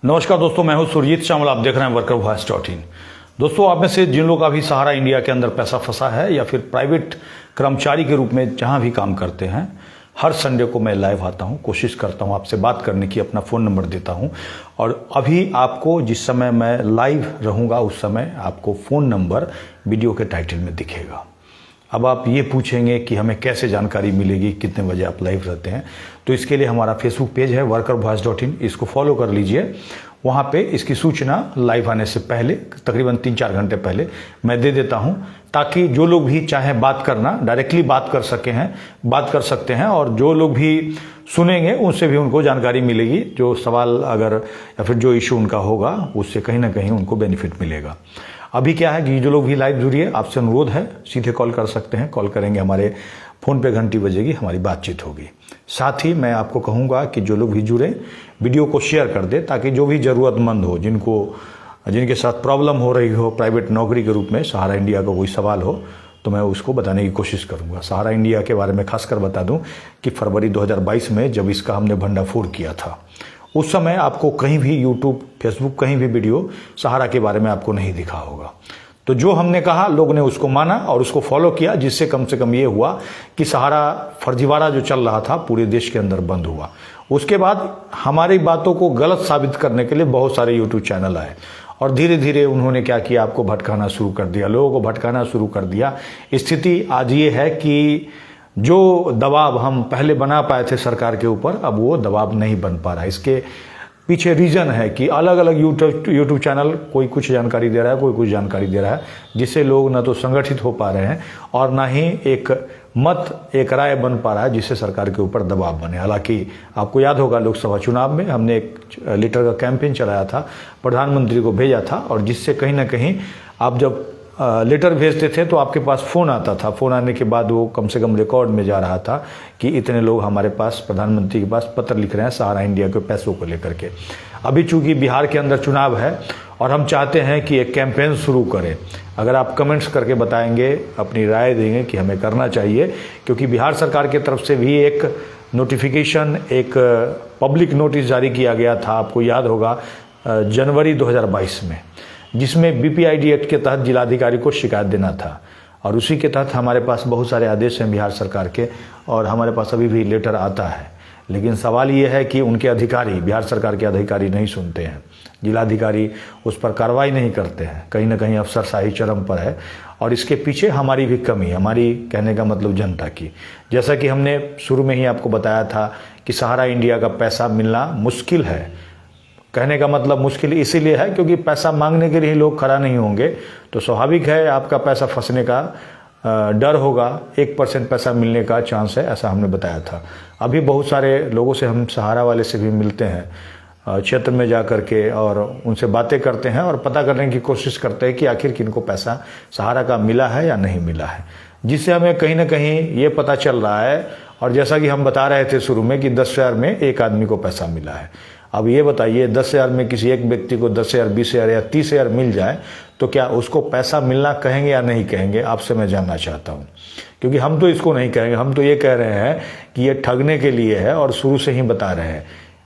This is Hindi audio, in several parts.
नमस्कार दोस्तों, मैं हूं सुरजीत श्यामल। आप देख रहे हैं workervoice.in। दोस्तों, आप में से जिन लोगों का भी सहारा इंडिया के अंदर पैसा फंसा है या फिर प्राइवेट कर्मचारी के रूप में जहां भी काम करते हैं, हर संडे को मैं लाइव आता हूं, कोशिश करता हूं आपसे बात करने की, अपना फ़ोन नंबर देता हूं। और अभी आपको जिस समय मैं लाइव रहूंगा उस समय आपको फ़ोन नंबर वीडियो के टाइटल में दिखेगा। अब आप ये पूछेंगे कि हमें कैसे जानकारी मिलेगी, कितने बजे आप लाइव रहते हैं। तो इसके लिए हमारा फेसबुक पेज है workervoice.in, इसको फॉलो कर लीजिए। वहाँ पे इसकी सूचना लाइव आने से पहले तकरीबन 3-4 घंटे पहले मैं दे देता हूँ, ताकि जो लोग भी चाहे बात करना डायरेक्टली बात कर सकते हैं और जो लोग भी सुनेंगे उनसे भी उनको जानकारी मिलेगी। जो सवाल अगर या फिर जो इशू उनका होगा उससे कहीं ना कहीं उनको बेनिफिट मिलेगा। अभी क्या है कि जो लोग भी लाइव जुड़िए, आपसे अनुरोध है, सीधे कॉल कर सकते हैं। कॉल करेंगे, हमारे फ़ोन पे घंटी बजेगी, हमारी बातचीत होगी। साथ ही मैं आपको कहूँगा कि जो लोग भी जुड़े वीडियो को शेयर कर दे, ताकि जो भी ज़रूरतमंद हो, जिनके साथ प्रॉब्लम हो रही हो प्राइवेट नौकरी के रूप में, सहारा इंडिया का कोई सवाल हो तो मैं उसको बताने की कोशिश करूँगा। सहारा इंडिया के बारे में खासकर बता दूँ कि फरवरी 2022 में जब इसका हमने भंडाफोड़ किया था, उस समय आपको कहीं भी यूट्यूब, फेसबुक, कहीं भी वीडियो सहारा के बारे में आपको नहीं दिखा होगा। तो जो हमने कहा लोगों ने उसको माना और उसको फॉलो किया, जिससे कम से कम ये हुआ कि सहारा फर्जीवाड़ा जो चल रहा था पूरे देश के अंदर बंद हुआ। उसके बाद हमारी बातों को गलत साबित करने के लिए बहुत सारे यूट्यूब चैनल आए और धीरे धीरे उन्होंने क्या किया, आपको भटकाना शुरू कर दिया, लोगों को भटकाना शुरू कर दिया। स्थिति आज ये है कि जो दबाव हम पहले बना पाए थे सरकार के ऊपर, अब वो दबाव नहीं बन पा रहा। इसके पीछे रीज़न है कि अलग अलग यूट्यूब चैनल, कोई कुछ जानकारी दे रहा है, कोई कुछ जानकारी दे रहा है, जिससे लोग न तो संगठित हो पा रहे हैं और ना ही एक एक राय बन पा रहा है जिससे सरकार के ऊपर दबाव बने। हालांकि आपको याद होगा लोकसभा चुनाव में हमने एक लेटर का कैंपेन चलाया था, प्रधानमंत्री को भेजा था, और जिससे कहीं ना कहीं आप जब लेटर भेजते थे तो आपके पास फ़ोन आता था। फ़ोन आने के बाद वो कम से कम रिकॉर्ड में जा रहा था कि इतने लोग हमारे पास प्रधानमंत्री के पास पत्र लिख रहे हैं सहारा इंडिया के पैसों को लेकर के। अभी चूंकि बिहार के अंदर चुनाव है और हम चाहते हैं कि एक कैंपेन शुरू करें। अगर आप कमेंट्स करके बताएंगे, अपनी राय देंगे कि हमें करना चाहिए, क्योंकि बिहार सरकार की तरफ से भी एक नोटिफिकेशन, एक पब्लिक नोटिस जारी किया गया था, आपको याद होगा, जनवरी 2022 में, जिसमें बीपीआईडी एक्ट के तहत जिलाधिकारी को शिकायत देना था। और उसी के तहत हमारे पास बहुत सारे आदेश हैं बिहार सरकार के, और हमारे पास अभी भी लेटर आता है। लेकिन सवाल ये है कि उनके अधिकारी, बिहार सरकार के अधिकारी नहीं सुनते हैं, जिलाधिकारी उस पर कार्रवाई नहीं करते हैं। कहीं ना कहीं अफसरशाही चरम पर है और इसके पीछे हमारी भी कमी, हमारी कहने का मतलब जनता की। जैसा कि हमने शुरू में ही आपको बताया था कि सहारा इंडिया का पैसा मिलना मुश्किल है। कहने का मतलब मुश्किल इसीलिए है क्योंकि पैसा मांगने के लिए लोग खड़ा नहीं होंगे, तो स्वाभाविक है आपका पैसा फंसने का डर होगा। 1% पैसा मिलने का चांस है, ऐसा हमने बताया था। अभी बहुत सारे लोगों से, हम सहारा वाले से भी मिलते हैं क्षेत्र में जा कर के, और उनसे बातें करते हैं और पता करने की कोशिश करते हैं कि आखिर किनको पैसा सहारा का मिला है या नहीं मिला है, जिससे हमें कहीं ना कहीं ये पता चल रहा है। और जैसा कि हम बता रहे थे शुरू में कि 10,000 में एक आदमी को पैसा मिला है। अब ये बताइए, 10,000 में किसी एक व्यक्ति को 10,000, 20,000 या 30,000 मिल जाए तो क्या उसको पैसा मिलना कहेंगे या नहीं कहेंगे? आपसे मैं जानना चाहता हूँ, क्योंकि हम तो इसको नहीं कहेंगे। हम तो ये कह रहे हैं कि ये ठगने के लिए है और शुरू से ही बता रहे हैं।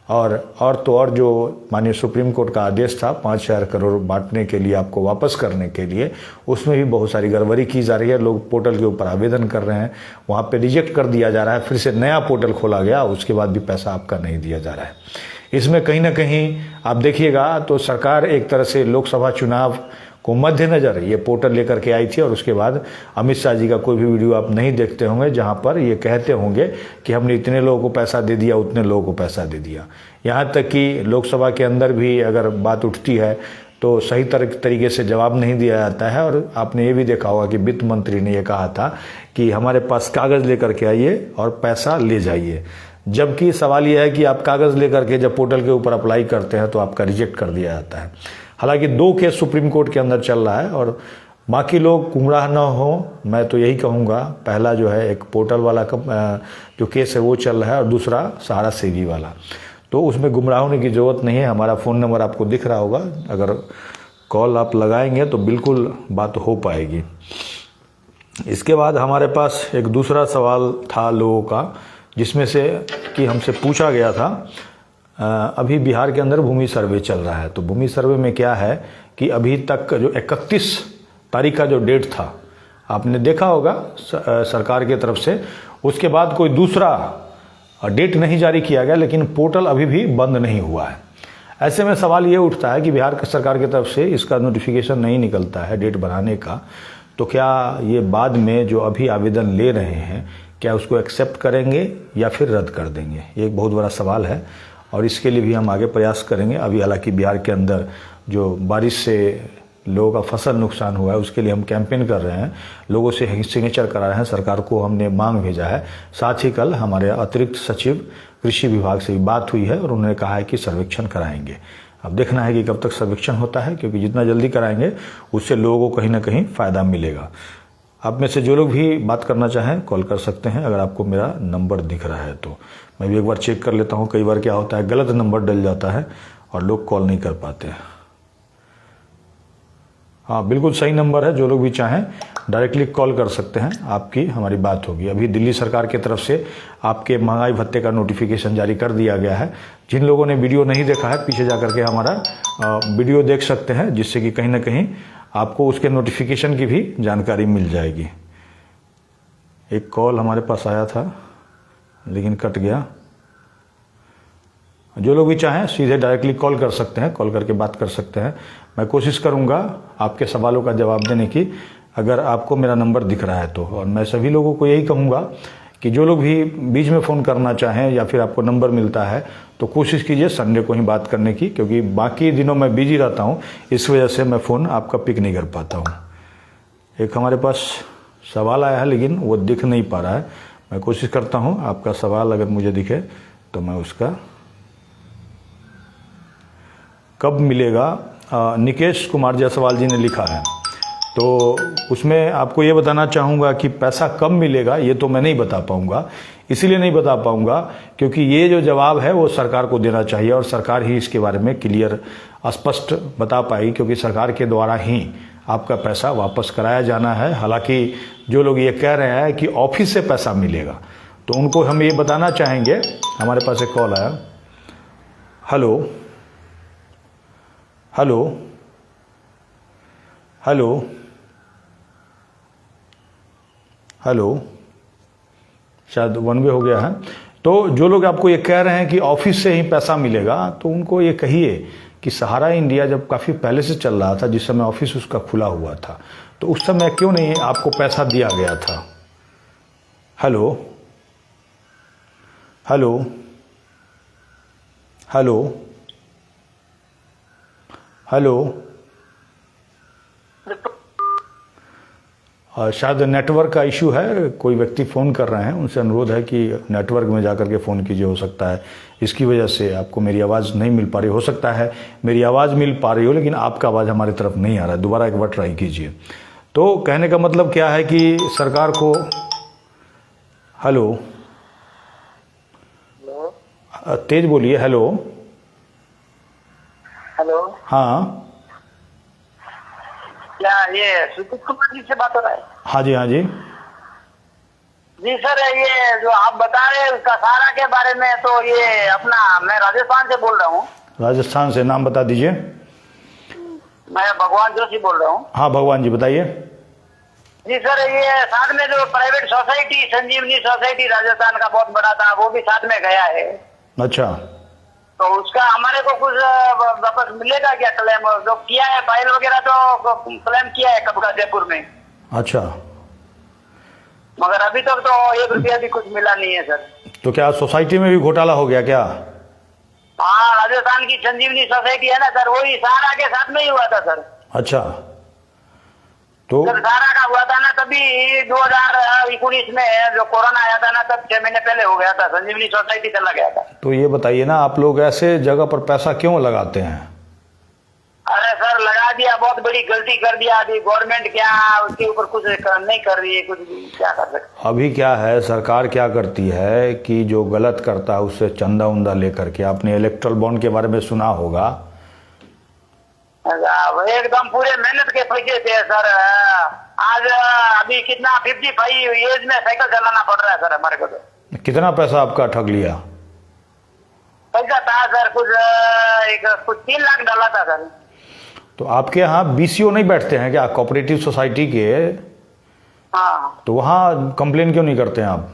और जो माननीय सुप्रीम कोर्ट का आदेश था 5,000 करोड़ बांटने के लिए, आपको वापस करने के लिए, उसमें भी बहुत सारी गड़बड़ी की जा रही है। लोग पोर्टल के ऊपर आवेदन कर रहे हैं, वहाँ पे रिजेक्ट कर दिया जा रहा है, फिर से नया पोर्टल खोला गया, उसके बाद भी पैसा आपका नहीं दिया जा रहा है। इसमें कहीं ना कहीं आप देखिएगा तो सरकार एक तरह से लोकसभा चुनाव को मद्देनजर ये पोर्टल लेकर के आई थी, और उसके बाद अमित शाह जी का कोई भी वीडियो आप नहीं देखते होंगे जहां पर ये कहते होंगे कि हमने इतने लोगों को पैसा दे दिया, उतने लोगों को पैसा दे दिया। यहाँ तक कि लोकसभा के अंदर भी अगर बात उठती है तो सही तरीके से जवाब नहीं दिया जाता है। और आपने ये भी देखा होगा कि वित्त मंत्री ने यह कहा था कि हमारे पास कागज़ लेकर के आइए और पैसा ले जाइए, जबकि सवाल यह है कि आप कागज़ लेकर के जब पोर्टल के ऊपर अप्लाई करते हैं तो आपका रिजेक्ट कर दिया जाता है। हालांकि 2 केस सुप्रीम कोर्ट के अंदर चल रहा है और बाकी लोग गुमराह न हो, मैं तो यही कहूँगा। पहला जो है एक पोर्टल वाला जो केस है वो चल रहा है, और दूसरा सहारा सेवी वाला, तो उसमें गुमराह होने की ज़रूरत नहीं है। हमारा फ़ोन नंबर आपको दिख रहा होगा, अगर कॉल आप लगाएंगे तो बिल्कुल बात हो पाएगी। इसके बाद हमारे पास एक दूसरा सवाल था लोगों का, जिसमें से कि हमसे पूछा गया था अभी बिहार के अंदर भूमि सर्वे चल रहा है। तो भूमि सर्वे में क्या है कि अभी तक जो 31 तारीख का जो डेट था, आपने देखा होगा सरकार की तरफ से, उसके बाद कोई दूसरा डेट नहीं जारी किया गया, लेकिन पोर्टल अभी भी बंद नहीं हुआ है। ऐसे में सवाल ये उठता है कि बिहार सरकार की तरफ से इसका नोटिफिकेशन नहीं निकलता है डेट बढ़ाने का, तो क्या ये बाद में जो अभी आवेदन ले रहे हैं क्या उसको एक्सेप्ट करेंगे या फिर रद्द कर देंगे? ये एक बहुत बड़ा सवाल है और इसके लिए भी हम आगे प्रयास करेंगे। अभी हालांकि बिहार के अंदर जो बारिश से लोगों का फसल नुकसान हुआ है उसके लिए हम कैंपेन कर रहे हैं, लोगों से सिग्नेचर करा रहे हैं, सरकार को हमने मांग भेजा है। साथ ही कल हमारे अतिरिक्त सचिव कृषि विभाग से भी बात हुई है और उन्होंने कहा है कि सर्वेक्षण कराएंगे। अब देखना है कि कब तक सर्वेक्षण होता है, क्योंकि जितना जल्दी कराएंगे उससे लोगों को कहीं ना कहीं फ़ायदा मिलेगा। आप में से जो लोग भी बात करना चाहें कॉल कर सकते हैं, अगर आपको मेरा नंबर दिख रहा है तो। मैं भी एक बार चेक कर लेता हूँ, कई बार क्या होता है गलत नंबर डल जाता है और लोग कॉल नहीं कर पाते हैं। हाँ, बिल्कुल सही नंबर है। जो लोग भी चाहें डायरेक्टली कॉल कर सकते हैं, आपकी हमारी बात होगी। अभी दिल्ली सरकार की तरफ से आपके महंगाई भत्ते का नोटिफिकेशन जारी कर दिया गया है। जिन लोगों ने वीडियो नहीं देखा है पीछे जा करके हमारा वीडियो देख सकते हैं, जिससे कि कहीं ना कहीं आपको उसके नोटिफिकेशन की भी जानकारी मिल जाएगी। एक कॉल हमारे पास आया था लेकिन कट गया। जो लोग भी चाहें सीधे डायरेक्टली कॉल कर सकते हैं, कॉल करके बात कर सकते हैं। मैं कोशिश करूंगा आपके सवालों का जवाब देने की, अगर आपको मेरा नंबर दिख रहा है तो। और मैं सभी लोगों को यही कहूंगा कि जो लोग भी बीच में फ़ोन करना चाहें या फिर आपको नंबर मिलता है तो कोशिश कीजिए संडे को ही बात करने की, क्योंकि बाकी दिनों मैं बिजी रहता हूं, इस वजह से मैं फ़ोन आपका पिक नहीं कर पाता हूं। एक हमारे पास सवाल आया है लेकिन वो दिख नहीं पा रहा है। मैं कोशिश करता हूं आपका सवाल अगर मुझे दिखे तो मैं उसका कब मिलेगा। निकेश कुमार जायसवाल जी ने लिखा है, तो उसमें आपको ये बताना चाहूँगा कि पैसा कब मिलेगा ये तो मैं नहीं बता पाऊँगा। इसीलिए नहीं बता पाऊँगा क्योंकि ये जो जवाब है वो सरकार को देना चाहिए और सरकार ही इसके बारे में क्लियर स्पष्ट बता पाएगी, क्योंकि सरकार के द्वारा ही आपका पैसा वापस कराया जाना है। हालांकि जो लोग ये कह रहे हैं कि ऑफिस से पैसा मिलेगा तो उनको हम ये बताना चाहेंगे। हमारे पास एक कॉल आया। हेलो हेलो हेलो हेलो, शायद वन वे हो गया है। तो जो लोग आपको ये कह रहे हैं कि ऑफिस से ही पैसा मिलेगा तो उनको ये कहिए कि सहारा इंडिया जब काफ़ी पहले से चल रहा था, जिस समय ऑफिस उसका खुला हुआ था, तो उस समय क्यों नहीं आपको पैसा दिया गया था? हेलो हेलो हेलो हेलो, शायद नेटवर्क का इशू है। कोई व्यक्ति फ़ोन कर रहे हैं, उनसे अनुरोध है कि नेटवर्क में जाकर के फ़ोन कीजिए। हो सकता है इसकी वजह से आपको मेरी आवाज़ नहीं मिल पा रही, हो सकता है मेरी आवाज़ मिल पा रही हो लेकिन आपका आवाज़ हमारी तरफ नहीं आ रहा है। दोबारा एक बार ट्राई कीजिए। तो कहने का मतलब क्या है कि सरकार को। हेलो, तेज बोलिए। हेलो हेलो, हाँ क्या ये सुजीत कुमार जी से बात हो रहा है? हाँ जी, हाँ जी जी सर, ये जो आप बता रहे हैं उसका सहारा के बारे में, तो ये अपना मैं राजस्थान से बोल रहा हूँ। राजस्थान से, नाम बता दीजिए। मैं भगवान जोशी बोल रहा हूँ। हाँ भगवान जी, बताइए। जी सर, ये साथ में जो प्राइवेट सोसाइटी संजीवनी सोसाइटी राजस्थान का बहुत बड़ा था वो भी साथ में गया है। अच्छा, तो उसका हमारे को कुछ वापस मिलेगा क्या? क्लेम जो किया है फाइल वगैरह तो क्लेम किया है कब का जयपुर में। अच्छा, मगर अभी तक तो 1 रुपया भी कुछ मिला नहीं है सर। तो क्या सोसाइटी में भी घोटाला हो गया क्या? हाँ, राजस्थान की संजीवनी सोसाइटी है ना सर, वही सहारा के साथ में ही हुआ था सर। अच्छा, तो सर सहारा का हुआ था ना तभी 2019 में जो कोरोना आया था ना, तब 6 महीने पहले हो गया था, संजीवनी सोसाइटी चला गया था। तो ये बताइए ना, आप लोग ऐसे जगह पर पैसा क्यों लगाते हैं? अरे सर, लगा दिया, बहुत बड़ी गलती कर दिया। अभी गवर्नमेंट क्या उसके ऊपर कुछ नहीं कर रही है, कुछ भी क्या कर सकते। अभी क्या है, सरकार क्या करती है कि जो गलत करता है उससे चंदा उंदा लेकर के, आपने इलेक्ट्रल बॉन्ड के बारे में सुना होगा। एकदम पूरे मेहनत के पैसे थे सर। आज अभी कितना 55 एज में साइकिल चलाना पड़ रहा है सर हमारे को। तो कितना पैसा आपका ठग लिया? पैसा था सर, कुछ 3 लाख डाला था सर। तो आपके यहाँ बीसीओ नहीं बैठते हैं क्या, कोऑपरेटिव सोसाइटी के? हाँ, तो वहाँ कंप्लेन क्यों नहीं करते हैं आप?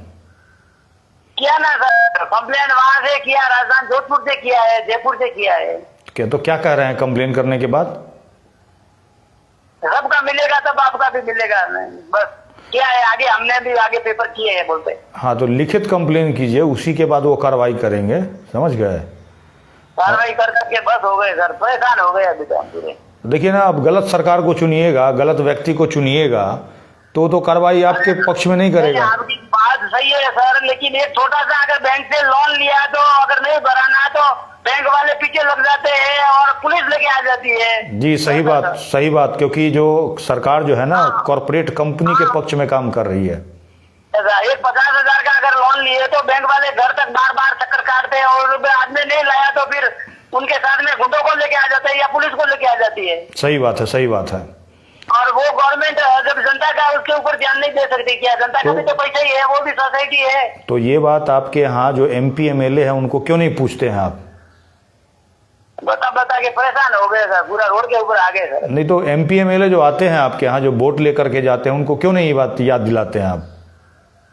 किया ना सर, कंप्लेन वहां से किया, राजस्थान जोधपुर से किया है, जयपुर से किया है। क्या तो क्या कह रहे हैं कंप्लेन करने के बाद? सबका मिलेगा तब आपका भी मिलेगा, नहीं बस क्या है, आगे हमने भी आगे पेपर किए हैं बोलते। हाँ, तो लिखित कंप्लेन कीजिए, उसी के बाद वो कार्रवाई करेंगे, समझ गए? कार्रवाई कर करके बस हो गए सर, परेशान हो गए अभी तो हम पूरे। देखिए ना, आप गलत सरकार को चुनिएगा, गलत व्यक्ति को चुनिएगा तो कार्रवाई आपके पक्ष में नहीं करेगा। आपकी बात सही है सर, लेकिन एक छोटा सा अगर बैंक से लोन लिया तो अगर नहीं भराना तो बैंक वाले पीछे लग जाते हैं और पुलिस लेके आ जाती है। जी सही बात, सही बात, क्योंकि जो सरकार जो है ना कॉर्पोरेट कंपनी के पक्ष में काम कर रही है। एक 50,000 का अगर लोन लिए तो बैंक वाले घर तक बार बार चक्कर काटते हैं और आदमी नहीं लाया तो फिर उनके साथ में गुंडों को लेके आ जाता है या पुलिस को लेके आ जाती है। सही बात है, सही बात है। और वो गवर्नमेंट जब जनता का उसके ऊपर ध्यान नहीं दे सकती, क्या जनता का भी तो पैसा ही है, वो भी सोसाइटी है। तो ये बात आपके यहाँ जो एमपी एमएलए है उनको क्यों नहीं पूछते हैं आप? बता के परेशान हो गए सर, पूरा रोड के ऊपर आ गए सर। नहीं तो एमपी एमएलए जो आते हैं आपके यहाँ, जो वोट लेकर के जाते हैं, उनको क्यों नहीं ये बात याद दिलाते हैं आप?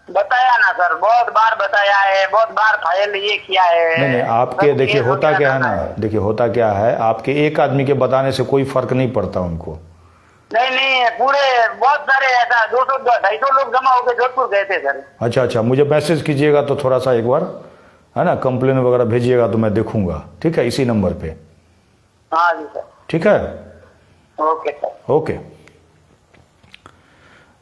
बताया ना सर, बहुत बार बताया है, बहुत बार फाइल ये किया है। नहीं, आपके देखिए होता क्या है ना, देखिए होता क्या है, आपके एक आदमी के बताने से कोई फर्क नहीं पड़ता उनको। नहीं, पूरे बहुत सारे ऐसा 200-250 लोग जमा होकर जोधपुर गए थे सर। अच्छा, मुझे मैसेज कीजिएगा तो थोड़ा सा एक बार, है ना, कंप्लेन वगैरह भेजिएगा तो मैं देखूंगा, ठीक है, इसी नंबर पे। हाँ जी सर, ठीक है, ओके सर, ओके।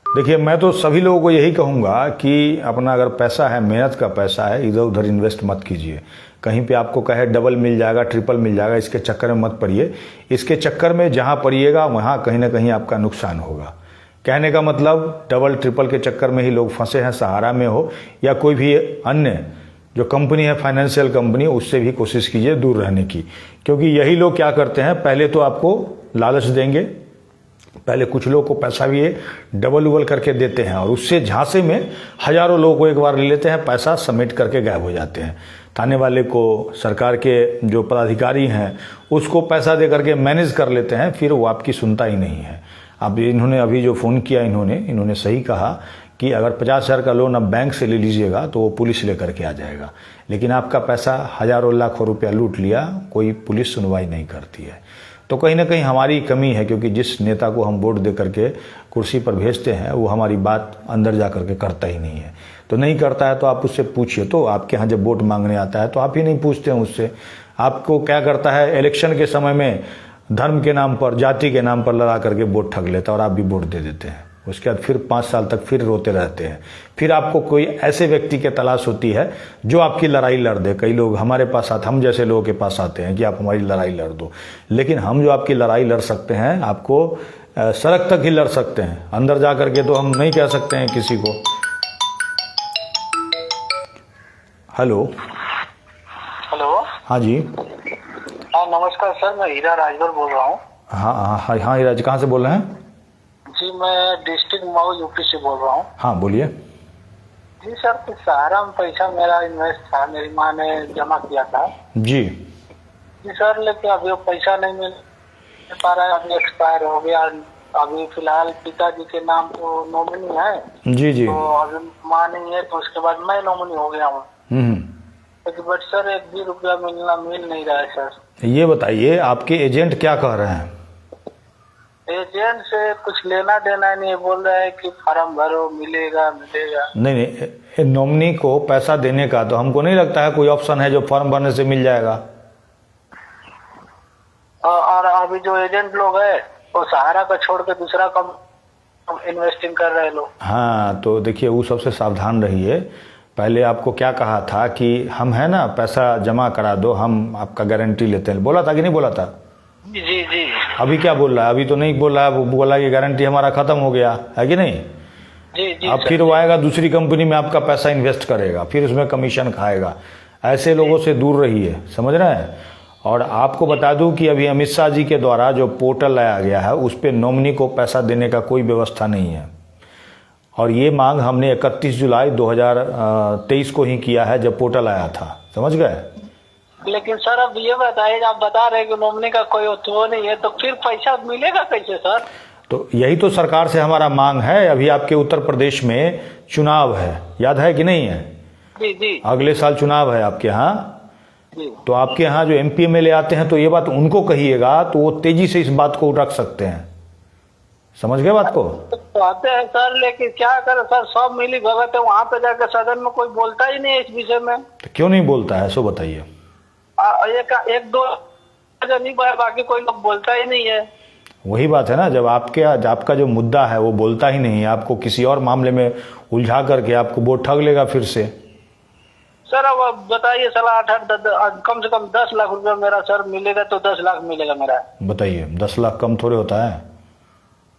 देखिए, मैं तो सभी लोगों को यही कहूँगा कि अपना अगर पैसा है, मेहनत का पैसा है, इधर उधर इन्वेस्ट मत कीजिए। कहीं पे आपको कहे डबल मिल जाएगा, ट्रिपल मिल जाएगा, इसके चक्कर में मत पड़िए। इसके चक्कर में जहाँ पड़िएगा वहाँ कहीं ना कहीं आपका नुकसान होगा। कहने का मतलब, डबल ट्रिपल के चक्कर में ही लोग फंसे हैं, सहारा में हो या कोई भी अन्य जो कंपनी है, फाइनेंशियल कंपनी, उससे भी कोशिश कीजिए दूर रहने की। क्योंकि यही लोग क्या करते हैं, पहले तो आपको लालच देंगे, पहले कुछ लोग को पैसा भी ये डबल उबल करके देते हैं और उससे झांसे में हजारों लोगों को एक बार ले लेते हैं, पैसा समेट करके गायब हो जाते हैं। थाने वाले को, सरकार के जो पदाधिकारी हैं उसको पैसा दे करके मैनेज कर लेते हैं, फिर वो आपकी सुनता ही नहीं है। अब इन्होंने अभी जो फ़ोन किया, इन्होंने सही कहा कि अगर 50,000 का लोन अब बैंक से ले लीजिएगा तो वो पुलिस लेकर के आ जाएगा, लेकिन आपका पैसा हजारों लाखों रुपया लूट लिया, कोई पुलिस सुनवाई नहीं करती है। तो कहीं ना कहीं हमारी कमी है, क्योंकि जिस नेता को हम वोट दे करके कुर्सी पर भेजते हैं वो हमारी बात अंदर जा करके करता ही नहीं है। तो नहीं करता है तो आप उससे पूछिए। तो आपके यहाँ जब वोट मांगने आता है तो आप ही नहीं पूछते हैं उससे। आपको क्या करता है, इलेक्शन के समय में धर्म के नाम पर, जाति के नाम पर लड़ा करके वोट ठग लेता है और आप भी वोट दे देते हैं। उसके बाद फिर 5 साल तक फिर रोते रहते हैं। फिर आपको कोई ऐसे व्यक्ति की तलाश होती है जो आपकी लड़ाई लड़ दे। कई लोग हमारे पास आते, हम जैसे लोगों के पास आते हैं कि आप हमारी लड़ाई लड़ दो, लेकिन हम जो आपकी लड़ाई लड़ सकते हैं, आपको सड़क तक ही लड़ सकते हैं, अंदर जा करके तो हम नहीं कह सकते हैं किसी को। हेलो। हाँ जी। हाँ नमस्कार सर, मैं हीरा राजभर बोल रहा हूँ। हाँ हीरा जी, कहाँ से बोल रहे हैं? जी मैं डिस्ट्रिक्ट मऊ यूपी से बोल रहा हूँ। हाँ बोलिए। जी सर, कुछ सहारा में पैसा मेरा इन्वेस्ट था, मेरी माँ ने जमा किया था। जी सर, लेकिन अभी वो पैसा नहीं मिल पा रहा है, अभी एक्सपायर हो गया। अभी फिलहाल पिताजी के नाम तो नॉमिनी है। जी। तो अभी माँ नहीं है तो उसके बाद मैं नॉमिनी हो गया हूँ। बट सर 1 भी रुपया मिल नहीं रहा है सर। ये बताइए, आपके एजेंट क्या कह रहे हैं? एजेंट से कुछ लेना देना नहीं, बोल रहा है कि फार्म भरो, मिलेगा। नहीं, नॉमिनी को पैसा देने का तो हमको नहीं लगता है कोई ऑप्शन है जो फॉर्म भरने से मिल जाएगा। और अभी जो एजेंट लोग है वो सहारा का छोड़ के दूसरा कम इन्वेस्टिंग कर रहे लोग। हाँ, तो देखिए वो सबसे सावधान रहिए। पहले आपको क्या कहा था कि हम है ना, पैसा जमा करा दो, हम आपका गारंटी लेते हैं, बोला था कि नहीं बोला था? जी। अभी क्या बोल रहा है? अभी तो नहीं बोल रहा है, वो बोला कि गारंटी हमारा खत्म हो गया है कि नहीं। जी अब फिर वो आएगा दूसरी कंपनी में आपका पैसा इन्वेस्ट करेगा, फिर उसमें कमीशन खाएगा। ऐसे लोगों से दूर रहिए, समझ रहे हैं। और आपको बता दूं कि अभी अमित शाह जी के द्वारा जो पोर्टल लाया गया है उस पर नॉमिनी को पैसा देने का कोई व्यवस्था नहीं है। और ये मांग हमने 31 जुलाई 2023 को ही किया है, जब पोर्टल आया था, समझ गए। लेकिन सर अब ये बताइए, आप बता रहे हैं कि नॉमिनी का कोई वो नहीं है, तो फिर पैसा मिलेगा कैसे सर? तो यही तो सरकार से हमारा मांग है। अभी आपके उत्तर प्रदेश में चुनाव है, याद है कि नहीं है? जी जी अगले साल चुनाव है आपके यहाँ। जी। तो आपके यहाँ जो MP MLA आते हैं, तो ये बात उनको कहिएगा, तो वो तेजी से इस बात को रख सकते हैं। समझ गए बात को? तो आते हैं सर, लेकिन क्या करें सर, सब मिली भगत है, वहाँ पे जाकर सदन में कोई बोलता ही नहीं है इस विषय में। तो क्यों नहीं बोलता है, सो बताइए। एक दो नहीं, बाकी कोई लोग बोलता ही नहीं है। वही बात है ना, जब आपका जो मुद्दा है वो बोलता ही नहीं है, आपको किसी और मामले में उलझा करके आपको वोट ठग लेगा फिर से। सर अब बताइए, साला 8 कम से कम 10 लाख रुपया मेरा सर मिलेगा, तो 10 लाख मिलेगा मेरा। बताइए, 10 लाख कम थोड़े होता है।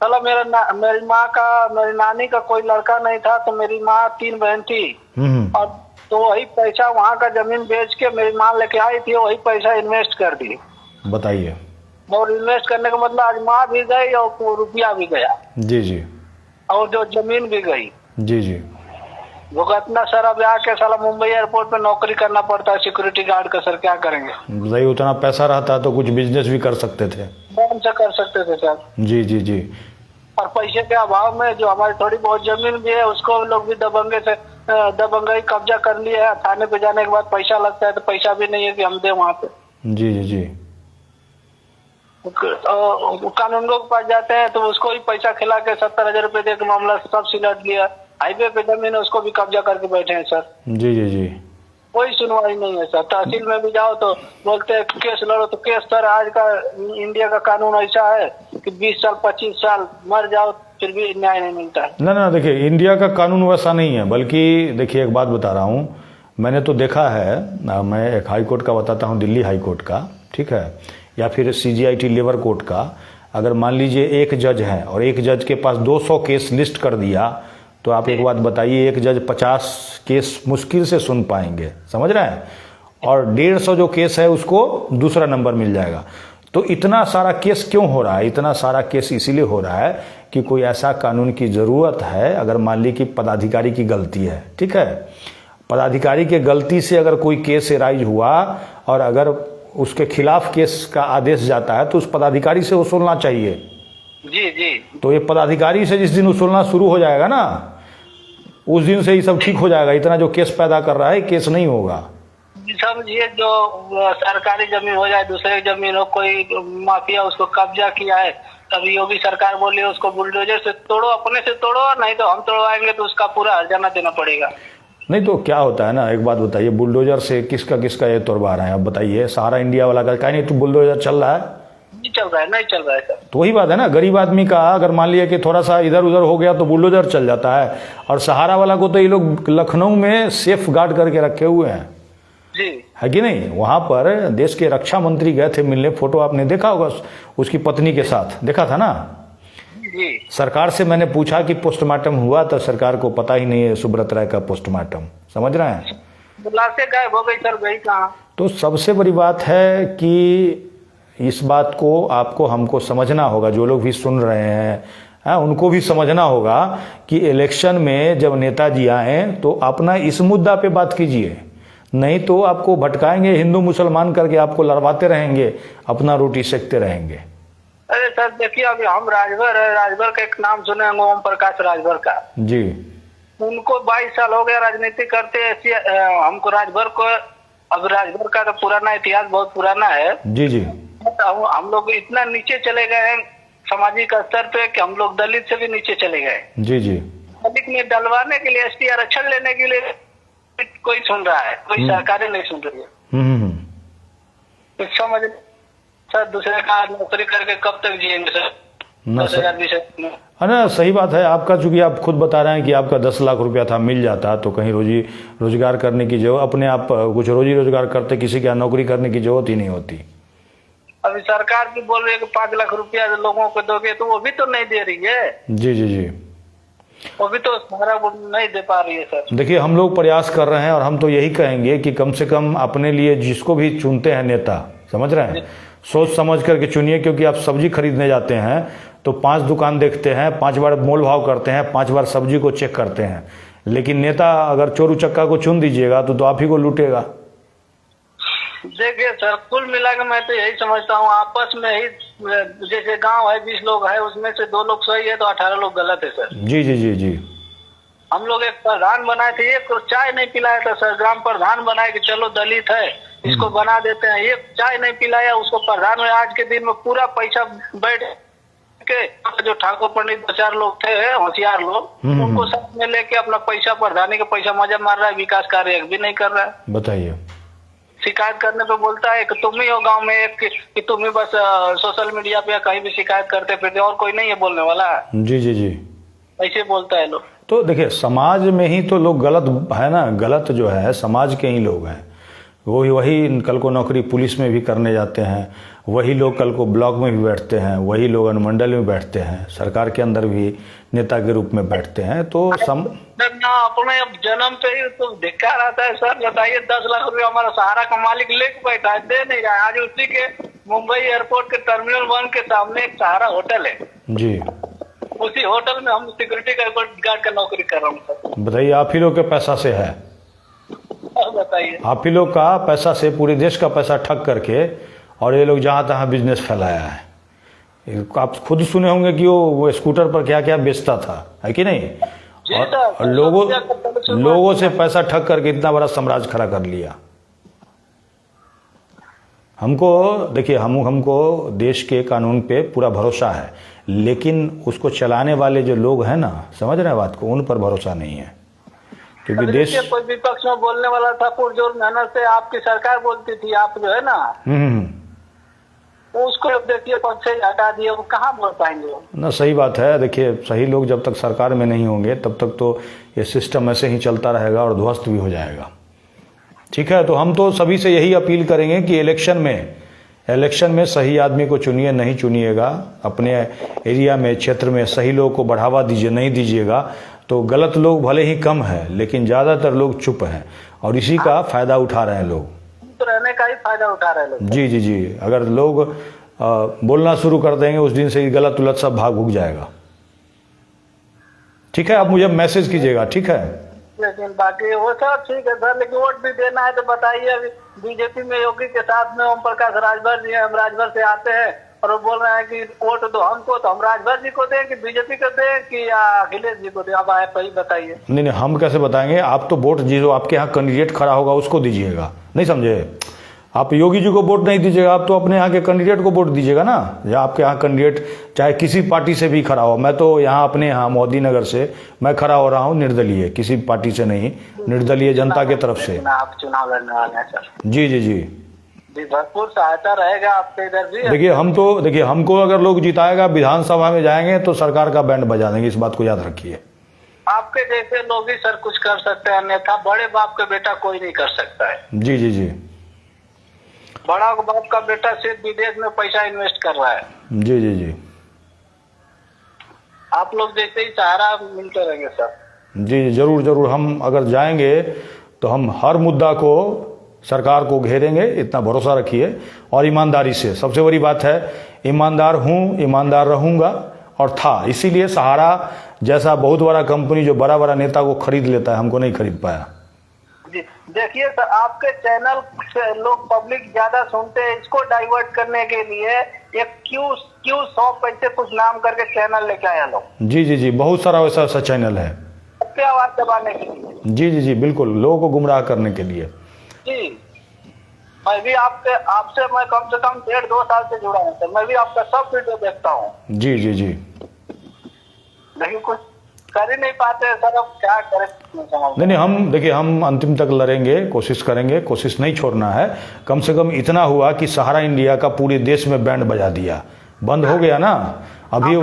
साला मेरी माँ का, मेरी नानी का कोई लड़का नहीं था, तो मेरी माँ 3 बहन थी, और तो वही पैसा वहाँ का जमीन बेच के मेरी माँ लेके आई थी, वही पैसा इन्वेस्ट कर दी। बताइए। और इन्वेस्ट करने का मतलब आज माँ भी गई और रुपया भी गया। जी जी। और जो जमीन भी गई। जी जी। भुगतना सर, अब आके साला मुंबई एयरपोर्ट पे नौकरी करना पड़ता है सिक्योरिटी गार्ड का। सर क्या करेंगे? भाई उतना पैसा रहता तो कुछ बिजनेस भी कर सकते थे। कौन सा कर सकते थे सर? जी जी जी। और पैसे के अभाव में जो हमारी थोड़ी बहुत जमीन भी है, उसको लोग भी दबंगई कब्जा कर लिया है। थाने पे जाने के बाद पैसा लगता है, तो पैसा भी नहीं है कि हम दे वहाँ पे। जी जी जी। कानूनगो के पास जाते हैं तो उसको ही पैसा खिला के 70,000 रुपए दे के मामला सब सिलट लिया। हाईवे पे जमीन है, उसको भी कब्जा करके बैठे हैं सर। जी जी जी। कोई सुनवाई नहीं है सर। तहसील में भी जाओ तो बोलते हैं केस लड़ो, तो केस सर आज का इंडिया का कानून ऐसा है कि 20 साल 25 साल मर जाओ फिर भी न्याय नहीं मिलता है। ना देखिए, इंडिया का कानून वैसा नहीं है, बल्कि देखिए एक बात बता रहा हूँ, मैंने तो देखा है। मैं एक हाई कोर्ट का बताता हूँ, दिल्ली हाई कोर्ट का, ठीक है, या फिर CGIT लेबर कोर्ट का। अगर मान लीजिए एक जज है और एक जज के पास 200 केस लिस्ट कर दिया, तो आप एक बात बताइए, एक जज 50 केस मुश्किल से सुन पाएंगे। समझ रहे हैं? और 150 जो केस है उसको दूसरा नंबर मिल जाएगा। तो इतना सारा केस क्यों हो रहा है? इतना सारा केस इसीलिए हो रहा है कि कोई ऐसा कानून की ज़रूरत है। अगर मान ली कि पदाधिकारी की गलती है, ठीक है, पदाधिकारी के गलती से अगर कोई केस एराइज हुआ और अगर उसके खिलाफ केस का आदेश जाता है, तो उस पदाधिकारी से वसूलना चाहिए। जी जी। तो ये पदाधिकारी से जिस दिन वसूलना शुरू हो जाएगा ना, उस दिन से ही सब ठीक हो जाएगा। इतना जो केस पैदा कर रहा है, केस नहीं होगा। समझिए, जो सरकारी जमीन हो जाए, दूसरे जमीन हो, कोई माफिया उसको कब्जा किया है, तभी योगी सरकार बोली उसको बुलडोजर से तोड़ो, अपने से तोड़ो, नहीं तो हम तोड़वाएंगे, तो उसका पूरा हर्जाना देना पड़ेगा। नहीं तो क्या होता है ना, एक बात बताइए, बुलडोजर से किसका ये तोड़वा रहे हैं? आप बताइए, सहारा इंडिया वाला का कहीं नहीं, तो बुलडोजर चल रहा है? नहीं चल रहा है, नहीं चल रहा है सर। तो वही बात है ना, गरीब आदमी का अगर मान लिया कि थोड़ा सा इधर उधर हो गया तो बुलडोजर चल जाता है। और सहारा वाला को तो ये लोग लखनऊ में सेफ गार्ड करके रखे हुए हैं, जी है कि नहीं? वहां पर देश के रक्षा मंत्री गए थे मिलने, फोटो आपने देखा होगा, उसकी पत्नी के साथ देखा था ना। जी। सरकार से मैंने पूछा कि पोस्टमार्टम हुआ, तो सरकार को पता ही नहीं है सुब्रत राय का पोस्टमार्टम। समझ रहे हैं? लाशें गायब हो गई सर, गई कहाँ? तो सबसे बड़ी बात है कि इस बात को आपको हमको समझना होगा, जो लोग भी सुन रहे हैं उनको भी समझना होगा कि इलेक्शन में जब नेताजी आए तो अपना इस मुद्दा पे बात कीजिए, नहीं तो आपको भटकाएंगे, हिंदू मुसलमान करके आपको लड़वाते रहेंगे, अपना रोटी सेकते रहेंगे। अरे सर देखिए, अभी हम राजभर का एक नाम सुने होंगे, ओम प्रकाश राजभर का। जी। उनको 22 साल हो गया राजनीति करते। ऐसी हमको राजभर को, अब राजभर का तो पुराना इतिहास बहुत पुराना है। जी जी। हम लोग इतना नीचे चले गए हैं सामाजिक स्तर पे कि हम लोग दलित से भी नीचे चले गए। जी जी। दलित में डलवाने के लिए, ST आरक्षण लेने के लिए कोई सुन रहा है, कोई सरकारें नहीं सुन रही है। कुछ समझ सर, दूसरे का नौकरी करके कब तक जिएंगे सर? 10,000 20,000। ना सही बात है आपका, चूंकि आप खुद बता रहे हैं कि आपका 10 लाख रुपया था, मिल जाता तो कहीं रोजगार करने की जरूरत, अपने आप कुछ रोजी रोजगार करते, किसी की नौकरी करने की जरूरत ही नहीं होती। अभी सरकार भी बोल रही है कि 5 लाख रुपया लोगों को दोगे, तो वो भी तो नहीं दे रही है। जी जी जी। वो भी तो सारा नहीं दे पा रही है सर। देखिए, हम लोग प्रयास कर रहे हैं और हम तो यही कहेंगे कि कम से कम अपने लिए जिसको भी चुनते हैं नेता, समझ रहे हैं, सोच समझ करके चुनिए। क्योंकि आप सब्जी खरीदने जाते हैं तो 5 दुकान देखते हैं, 5 बार मोल भाव करते हैं, 5 बार सब्जी को चेक करते हैं। लेकिन नेता अगर चोर उचक्का को चुन दीजिएगा तो आप ही को लूटेगा। देखिए सर, कुल मिला के मैं तो यही समझता हूँ, आपस में ही जैसे गांव है 20 लोग है, उसमें से 2 लोग सही है तो 18 लोग गलत है सर। जी जी जी जी। हम लोग एक प्रधान बनाए थे, एक चाय नहीं पिलाया था सर। ग्राम प्रधान बनाए कि चलो दलित है इसको बना देते हैं, एक चाय नहीं पिलाया उसको प्रधान में। आज के दिन में पूरा पैसा बैठ के जो ठाकुर पंडित 2-4 लोग थे होशियार लोग, उनको साथ में लेके अपना पैसा प्रधानी का पैसा मजा मार रहा है, विकास कार्य एक भी नहीं कर रहा है। बताइए। शिकायत करने पे बोलता है कि तुम ही हो गांव में एक कि तुम ही बस सोशल मीडिया पे या कहीं भी शिकायत करते फिरते, और कोई नहीं है बोलने वाला। जी जी जी। ऐसे बोलता है लोग। तो देखिए समाज में ही तो लोग गलत है ना, गलत जो है समाज के ही लोग हैं। वही कल को नौकरी पुलिस में भी करने जाते हैं, वही लोग कल को ब्लॉक में भी बैठते हैं, वही लोग अनुमंडल में बैठते हैं, सरकार के अंदर भी नेता के रूप में बैठते हैं। तो ना अपने जन्म से ही तो धिक्कार आता है सर। बताइए 10 लाख रुपया हमारा सहारा का मालिक लेके बैठा है, दे नहीं रहा है। आज उसी के मुंबई एयरपोर्ट के टर्मिनल 1 के सामने एक सहारा होटल है जी, उसी होटल में हम सिक्योरिटी गार्ड का नौकरी कर रहा हूँ सर। बताइए, आप ही लोग के पैसा से है, बताइए आप ही लोग का पैसा से पूरे देश का पैसा ठग करके, और ये लोग जहाँ तहाँ बिजनेस फैलाया है। आप खुद सुने होंगे कि वो स्कूटर पर क्या क्या बेचता था, है कि नहीं? और लोगों से पैसा ठग करके इतना बड़ा साम्राज्य खड़ा कर लिया। हमको देखिए, हमको देश के कानून पे पूरा भरोसा है, लेकिन उसको चलाने वाले जो लोग हैं ना, समझ रहे हैं बात को, उन पर भरोसा नहीं है। क्योंकि देश कोई विपक्ष में बोलने वाला था पुरजोर मेहनत से आपकी सरकार बोलती थी, आप जो है ना उसको देखिए पद से हटा दिए, वो कहाँ बोल पाएंगे ना। सही बात है। देखिए सही लोग जब तक सरकार में नहीं होंगे तब तक तो ये सिस्टम ऐसे ही चलता रहेगा और ध्वस्त भी हो जाएगा। ठीक है, तो हम तो सभी से यही अपील करेंगे कि इलेक्शन में सही आदमी को चुनिए, नहीं चुनिएगा अपने एरिया में, क्षेत्र में सही लोगों को बढ़ावा दीजिए, नहीं दीजिएगा तो गलत लोग भले ही कम है लेकिन ज़्यादातर लोग चुप हैं और इसी का फायदा उठा रहे हैं लोग, तो रहने का ही फायदा उठा रहे हैं लोग। जी जी जी। अगर लोग बोलना शुरू कर देंगे उस दिन से ही गलत उलट सब भाग भुग जाएगा। ठीक है, आप मुझे मैसेज कीजिएगा, ठीक है? लेकिन बाकी वो सब ठीक है सर, लेकिन वोट भी देना है तो बताइए। अभी बीजेपी में योगी के साथ में ओम प्रकाश राजभर जी, हम राजभर से आते हैं और वो बोल रहे हैं कि वोट दो हमको, तो हम राजभर जी को दें कि बीजेपी को दें कि अखिलेश जी को दें? अब आप ही बताइए। नहीं, हम कैसे बताएंगे? आप तो वोट जो आपके यहाँ कैंडिडेट खड़ा होगा उसको दीजिएगा, नहीं समझे? आप योगी जी को वोट नहीं दीजिएगा, आप तो अपने यहाँ के कैंडिडेट को वोट दीजिएगा ना। या आपके यहाँ कैंडिडेट चाहे किसी पार्टी से भी खड़ा हो, मैं तो यहाँ अपने यहाँ मोदी नगर से मैं खड़ा हो रहा हूँ निर्दलीय, किसी पार्टी से नहीं, निर्दलीय जनता के तरफ से। आप चुनाव लड़ने वाले हैं सर? जी जी जी जी, भरपूर सहायता रहेगा आपके इधर भी। देखिए हमको अगर लोग जिताएगा, विधानसभा में जाएंगे तो सरकार का बैंड बजा देंगे, इस बात को याद रखिए। आपके जैसे लोग ही सर कुछ कर सकते हैं, अन्यथा बड़े बाप का बेटा कोई नहीं कर सकता है। जी जी जी। बड़ा बाप का बेटा सिर्फ विदेश में पैसा इन्वेस्ट कर रहा है। जी जी जी। आप लोग जैसे ही सहारा मिलते रहेंगे सर। जी जी, जरूर जरूर। हम अगर जाएंगे तो हम हर मुद्दा को सरकार को घेरेंगे, इतना भरोसा रखिए। और ईमानदारी से, सबसे बड़ी बात है ईमानदार हूँ, ईमानदार रहूँगा और था। इसीलिए सहारा जैसा बहुत बड़ा कंपनी जो बड़ा बड़ा नेता को खरीद लेता है, हमको नहीं खरीद पाया। जी देखिए सर, आपके चैनल से लोग पब्लिक ज्यादा सुनते हैं, इसको डाइवर्ट करने के लिए एक क्यू 100 पैसे कुछ नाम करके चैनल लेके आया लोग। जी जी जी, बहुत सारा वैसा चैनल है सबके आवाज दबाने के लिए। जी जी जी, बिल्कुल, लोगों को गुमराह करने के लिए। जी, मैं भी आपसे मैं कम से कम 1.5-2 साल से जुड़ा हूँ सर। मैं भी आपका सब वीडियो देखता हूँ। जी जी जी। लेकिन कुछ कर ही नहीं पाते सर, अब क्या करें? नहीं, हम देखिए, हम अंतिम तक लड़ेंगे, कोशिश करेंगे, कोशिश नहीं छोड़ना है। कम से कम इतना हुआ कि सहारा इंडिया का पूरे देश में बैंड बजा दिया, बंद हो गया ना। अभी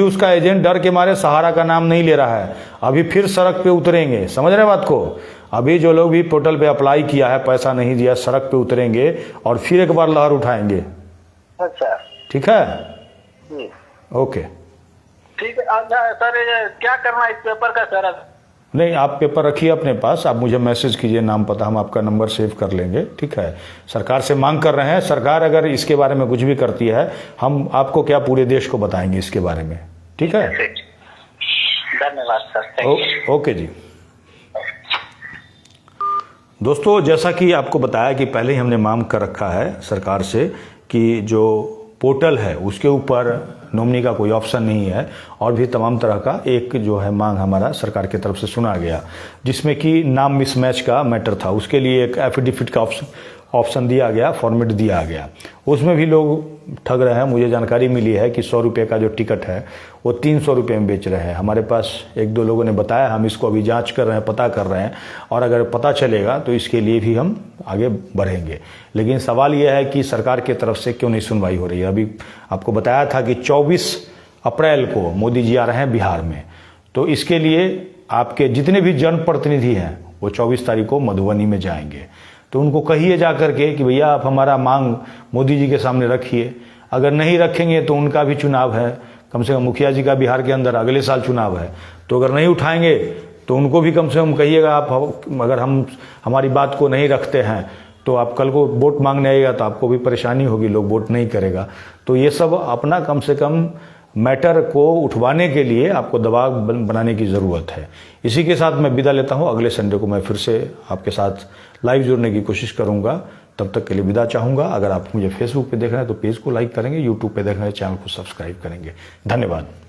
उसका एजेंट डर के मारे सहारा का नाम नहीं ले रहा है, अभी फिर सड़क पे उतरेंगे। समझ रहे बात को? अभी जो लोग भी पोर्टल पे अप्लाई किया है, पैसा नहीं दिया, सड़क पे उतरेंगे और फिर एक बार लहर उठाएंगे। अच्छा, ठीक है, ओके, ठीक है। सर क्या करना है इस पेपर का सर? नहीं, आप पेपर रखिए अपने पास, आप मुझे मैसेज कीजिए, नाम पता, हम आपका नंबर सेव कर लेंगे। ठीक है, सरकार से मांग कर रहे हैं, सरकार अगर इसके बारे में कुछ भी करती है, हम आपको क्या पूरे देश को बताएंगे इसके बारे में। ठीक है, धन्यवाद सर। ओके जी। दोस्तों, जैसा कि आपको बताया कि पहले ही हमने मांग कर रखा है सरकार से कि जो पोर्टल है उसके ऊपर नॉमिनी का कोई ऑप्शन नहीं है, और भी तमाम तरह का एक जो है मांग हमारा सरकार की तरफ से सुना गया, जिसमें कि नाम मिसमैच का मैटर था। उसके लिए एक एफिडेविट का ऑप्शन दिया गया, फॉर्मेट दिया गया। उसमें भी लोग ठग रहे हैं। मुझे जानकारी मिली है कि 100 रुपये का जो टिकट है वो 300 रुपये में बेच रहे हैं। हमारे पास एक दो लोगों ने बताया, हम इसको अभी जांच कर रहे हैं, पता कर रहे हैं, और अगर पता चलेगा तो इसके लिए भी हम आगे बढ़ेंगे। लेकिन सवाल यह है कि सरकार की तरफ से क्यों नहीं सुनवाई हो रही है। अभी आपको बताया था कि 24 अप्रैल को मोदी जी आ रहे हैं बिहार में, तो इसके लिए आपके जितने भी जनप्रतिनिधि हैं वो 24 तारीख को मधुबनी में जाएंगे। तो उनको कहिए जा करके कि भैया आप हमारा मांग मोदी जी के सामने रखिए। अगर नहीं रखेंगे तो उनका भी चुनाव है, कम से कम मुखिया जी का बिहार के अंदर अगले साल चुनाव है, तो अगर नहीं उठाएंगे तो उनको भी कम से कम कहिएगा आप अगर हम हमारी बात को नहीं रखते हैं तो आप कल को वोट मांगने आएगा तो आपको भी परेशानी होगी, लोग वोट नहीं करेगा। तो ये सब अपना कम से कम मैटर को उठवाने के लिए आपको दबाव बनाने की ज़रूरत है। इसी के साथ मैं विदा लेता हूं। अगले संडे को मैं फिर से आपके साथ लाइव जुड़ने की कोशिश करूंगा। तब तक के लिए विदा चाहूँगा। अगर आप मुझे फेसबुक पे देख रहे हैं तो पेज को लाइक करेंगे, यूट्यूब पे देख रहे हैं चैनल को सब्सक्राइब करेंगे। धन्यवाद।